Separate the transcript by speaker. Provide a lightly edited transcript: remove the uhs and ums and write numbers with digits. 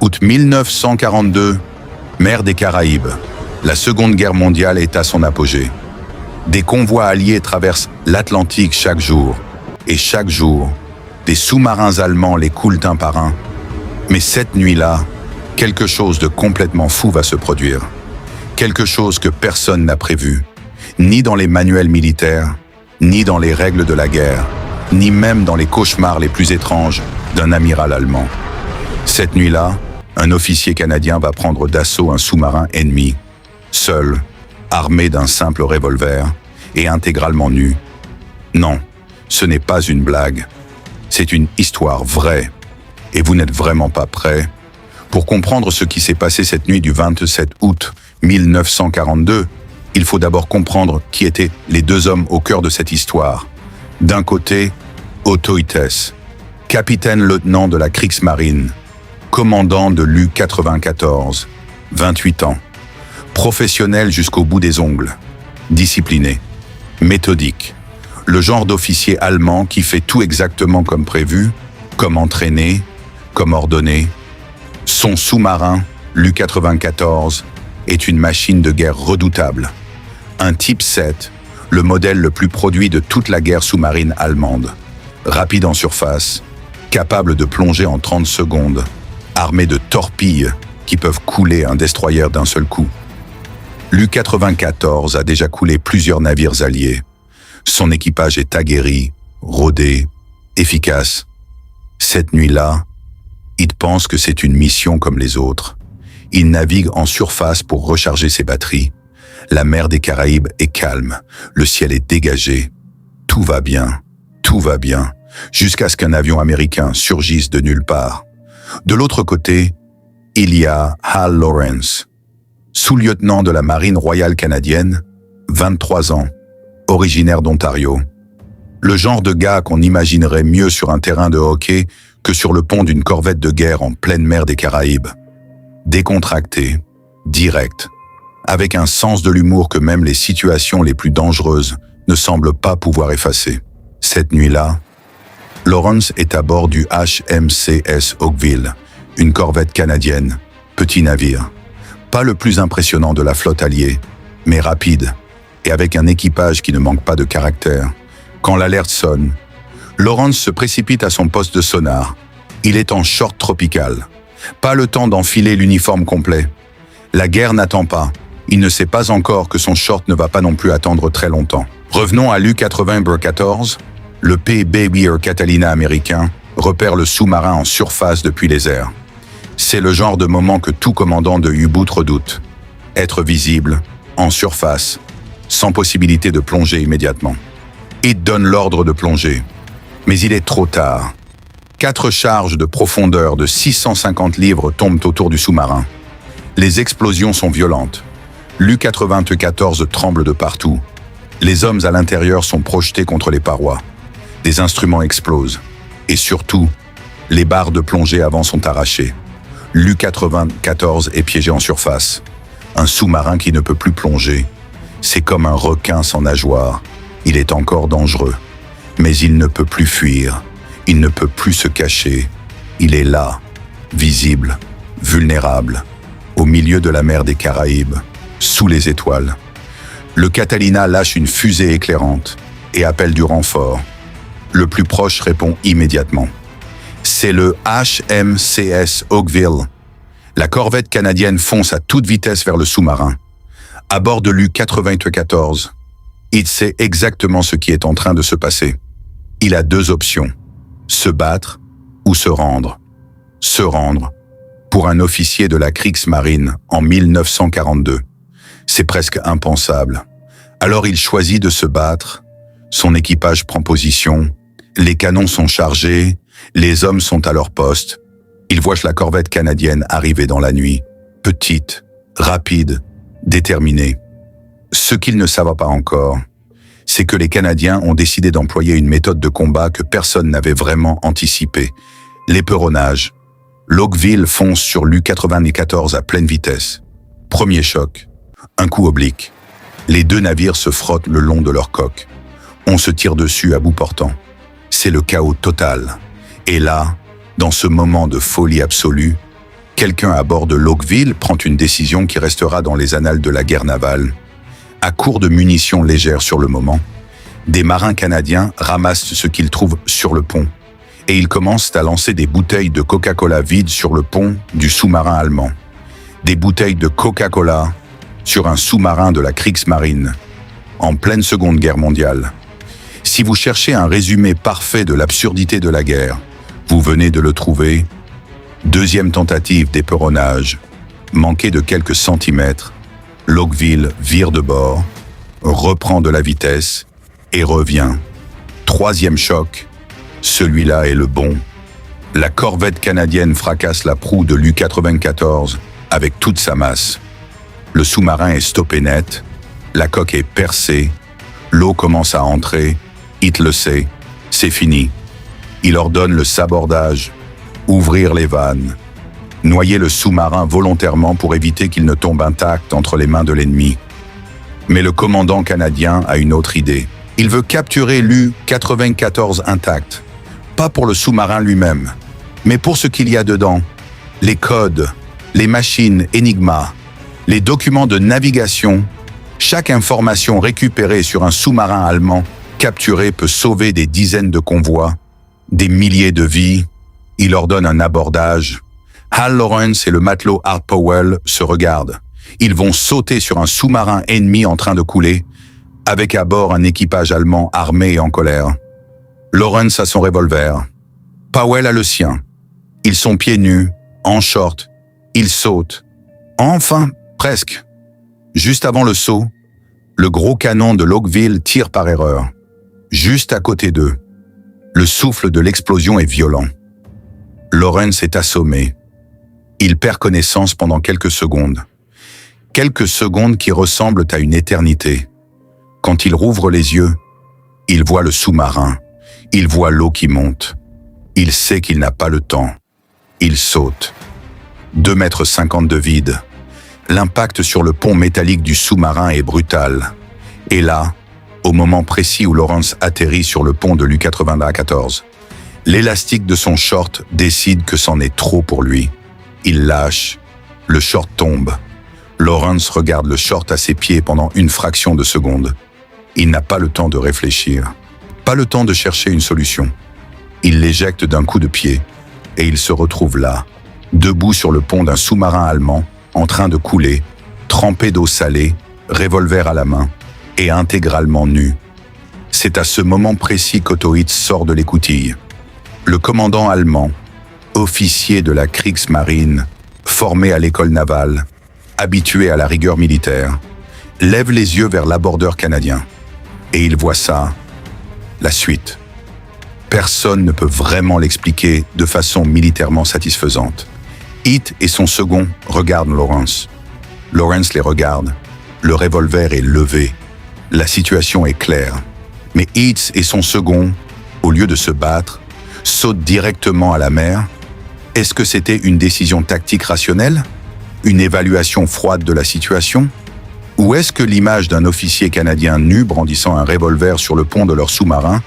Speaker 1: Août 1942, mer des Caraïbes. La Seconde Guerre mondiale est à son apogée. Des convois alliés traversent l'Atlantique chaque jour. Et chaque jour, des sous-marins allemands les coulent un par un. Mais cette nuit-là, quelque chose de complètement fou va se produire. Quelque chose que personne n'a prévu, ni dans les manuels militaires, ni dans les règles de la guerre, ni même dans les cauchemars les plus étranges d'un amiral allemand. Cette nuit-là, un officier canadien va prendre d'assaut un sous-marin ennemi, seul, armé d'un simple revolver et intégralement nu. Non, ce n'est pas une blague, c'est une histoire vraie. Et vous n'êtes vraiment pas prêts? Pour comprendre ce qui s'est passé cette nuit du 27 août 1942, il faut d'abord comprendre qui étaient les deux hommes au cœur de cette histoire. D'un côté, Otto Hittes, capitaine-lieutenant de la Kriegsmarine, commandant de l'U-94, 28 ans, professionnel jusqu'au bout des ongles, discipliné, méthodique, le genre d'officier allemand qui fait tout exactement comme prévu, comme entraîné, comme ordonné. Son sous-marin, l'U-94, est une machine de guerre redoutable, un Type 7, le modèle le plus produit de toute la guerre sous-marine allemande, rapide en surface, capable de plonger en 30 secondes, armé de torpilles qui peuvent couler un destroyer d'un seul coup. L'U-94 a déjà coulé plusieurs navires alliés. Son équipage est aguerri, rodé, efficace. Cette nuit-là, il pense que c'est une mission comme les autres. Il navigue en surface pour recharger ses batteries. La mer des Caraïbes est calme, le ciel est dégagé. Tout va bien, jusqu'à ce qu'un avion américain surgisse de nulle part. De l'autre côté, il y a Hal Lawrence, sous-lieutenant de la Marine royale canadienne, 23 ans, originaire d'Ontario. Le genre de gars qu'on imaginerait mieux sur un terrain de hockey que sur le pont d'une corvette de guerre en pleine mer des Caraïbes. Décontracté, direct, avec un sens de l'humour que même les situations les plus dangereuses ne semblent pas pouvoir effacer. Cette nuit-là, Lawrence est à bord du HMCS Oakville, une corvette canadienne, petit navire. Pas le plus impressionnant de la flotte alliée, mais rapide, et avec un équipage qui ne manque pas de caractère. Quand l'alerte sonne, Lawrence se précipite à son poste de sonar. Il est en short tropical. Pas le temps d'enfiler l'uniforme complet. La guerre n'attend pas. Il ne sait pas encore que son short ne va pas non plus attendre très longtemps. Revenons à l'U-94. Le P-Baby Catalina américain repère le sous-marin en surface depuis les airs. C'est le genre de moment que tout commandant de U-boot redoute. Être visible, en surface, sans possibilité de plonger immédiatement. Il donne l'ordre de plonger. Mais il est trop tard. 4 charges de profondeur de 650 livres tombent autour du sous-marin. Les explosions sont violentes. L'U-94 tremble de partout. Les hommes à l'intérieur sont projetés contre les parois. Des instruments explosent. Et surtout, les barres de plongée avant sont arrachées. L'U-94 est piégé en surface. Un sous-marin qui ne peut plus plonger. C'est comme un requin sans nageoire. Il est encore dangereux. Mais il ne peut plus fuir. Il ne peut plus se cacher. Il est là, visible, vulnérable, au milieu de la mer des Caraïbes, sous les étoiles. Le Catalina lâche une fusée éclairante et appelle du renfort. Le plus proche répond immédiatement. C'est le HMCS Oakville. La corvette canadienne fonce à toute vitesse vers le sous-marin. À bord de l'U-94, il sait exactement ce qui est en train de se passer. Il a 2 options, se battre ou se rendre. Se rendre, pour un officier de la Kriegsmarine en 1942, c'est presque impensable. Alors il choisit de se battre, son équipage prend position, les canons sont chargés, les hommes sont à leur poste. Il voit la corvette canadienne arriver dans la nuit, petite, rapide, déterminée. Ce qu'ils ne savent pas encore, c'est que les Canadiens ont décidé d'employer une méthode de combat que personne n'avait vraiment anticipée, l'éperonnage. L'Oakville fonce sur l'U-94 à pleine vitesse. Premier choc, un coup oblique. Les 2 navires se frottent le long de leur coque. On se tire dessus à bout portant. C'est le chaos total. Et là, dans ce moment de folie absolue, Quelqu'un à bord de l'Oakville prend une décision qui restera dans les annales de la guerre navale. À court de munitions légères sur le moment, des marins canadiens ramassent ce qu'ils trouvent sur le pont et ils commencent à lancer des bouteilles de Coca-Cola vides sur le pont du sous-marin allemand. Des bouteilles de Coca-Cola sur un sous-marin de la Kriegsmarine, en pleine Seconde Guerre mondiale. Si vous cherchez un résumé parfait de l'absurdité de la guerre, vous venez de le trouver. Deuxième tentative d'éperonnage, manquée de quelques centimètres, l'Oakville vire de bord, reprend de la vitesse et revient. Troisième choc, celui-là est le bon. La corvette canadienne fracasse la proue de l'U-94 avec toute sa masse. Le sous-marin est stoppé net, la coque est percée, l'eau commence à entrer, Heath le sait, c'est fini. Il ordonne le sabordage, ouvrir les vannes, noyer le sous-marin volontairement pour éviter qu'il ne tombe intact entre les mains de l'ennemi. Mais le commandant canadien a une autre idée. Il veut capturer l'U-94 intact, pas pour le sous-marin lui-même, mais pour ce qu'il y a dedans, les codes, les machines Enigma, les documents de navigation. Chaque information récupérée sur un sous-marin allemand capturé peut sauver des dizaines de convois, des milliers de vies. Il ordonne un abordage. Hal Lawrence et le matelot Art Powell se regardent. Ils vont sauter sur un sous-marin ennemi en train de couler, avec à bord un équipage allemand armé et en colère. Lawrence a son revolver. Powell a le sien. Ils sont pieds nus, en short. Ils sautent. Enfin, presque. Juste avant le saut, le gros canon de l'Oakville tire par erreur. Juste à côté d'eux. Le souffle de l'explosion est violent. Lawrence est assommé. Il perd connaissance pendant quelques secondes. Quelques secondes qui ressemblent à une éternité. Quand il rouvre les yeux, il voit le sous-marin. Il voit l'eau qui monte. Il sait qu'il n'a pas le temps. Il saute. 2,50 m de vide. L'impact sur le pont métallique du sous-marin est brutal. Et là, au moment précis où Lawrence atterrit sur le pont de l'U-94, l'élastique de son short décide que c'en est trop pour lui. Il lâche. Le short tombe. Lawrence regarde le short à ses pieds pendant une fraction de seconde. Il n'a pas le temps de réfléchir. Pas le temps de chercher une solution. Il l'éjecte d'un coup de pied et il se retrouve là, debout sur le pont d'un sous-marin allemand, en train de couler, trempé d'eau salée, revolver à la main, et intégralement nu. C'est à ce moment précis qu'Otto Hitz sort de l'écoutille. Le commandant allemand, officier de la Kriegsmarine, formé à l'école navale, habitué à la rigueur militaire, lève les yeux vers l'abordeur canadien. Et il voit ça, la suite. Personne ne peut vraiment l'expliquer de façon militairement satisfaisante. Heath et son second regardent Lawrence. Lawrence les regarde. Le revolver est levé. La situation est claire. Mais Heath et son second, au lieu de se battre, sautent directement à la mer. Est-ce que c'était une décision tactique rationnelle? Une évaluation froide de la situation? Ou est-ce que l'image d'un officier canadien nu brandissant un revolver sur le pont de leur sous-marin